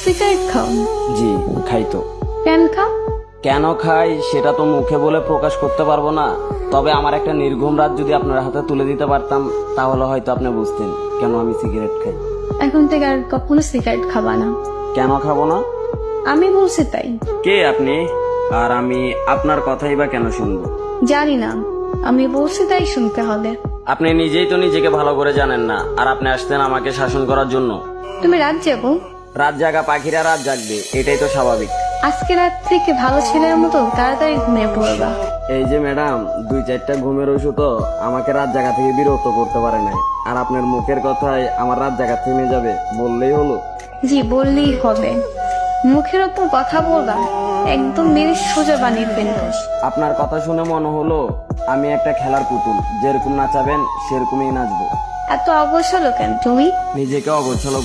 Cigarette খাও? জি খাই তো। কেন খাও? কেন খাই সেটা তো মুখে বলে প্রকাশ করতে পারবো না, তবে আমার একটা নির্ঘুম রাত যদি আপনার হাতে তুলে দিতে পারতাম তাহলে হয়তো আপনি বুঝতেন কেন আমি সিগারেট খাই। এখন থেকে আর কখনো সিগারেট খাবা না। কেন খাবো না? আমি বলছি তাই। কে আপনি? আর আমি আপনার কথাই বা কেন শুনবো? জানি না, আমি বলছি তাই শুনতে হবে। আপনি নিজেই তো নিজেকে ভালো করে জানেন না, আর আপনি আসতেন আমাকে শাসন করার জন্য। তুমি রাত যাবো? রাত জাগা পাখিরা রাত জাগবে, এটাই তো স্বাভাবিক। আজকে রাত থেকে ভালো ছেলের মতো তাড়াতাড়ি ঘুমিয়ে পড়বা। এই যে ম্যাডাম, 2-4টা ঘুমের ওষুধও আমাকে রাত জাগা থেকে বিরক্ত করতে পারে নাই, আর আপনার মুখের কথায় আমার রাত জাগা থেমে যাবে বললেই হলো। জি বললেই হবে। মুখের ওপর কথা বলবা, একদম মেরে সোজা বানিয়ে ফেলবো। আপনার কথা শুনে মনে হলো আমি একটা খেলার পুতুল, যেরকম নাচাবেন সেরকমই নাচবো। এত অবসর কেন তুমি? নিজেকে অগোছালো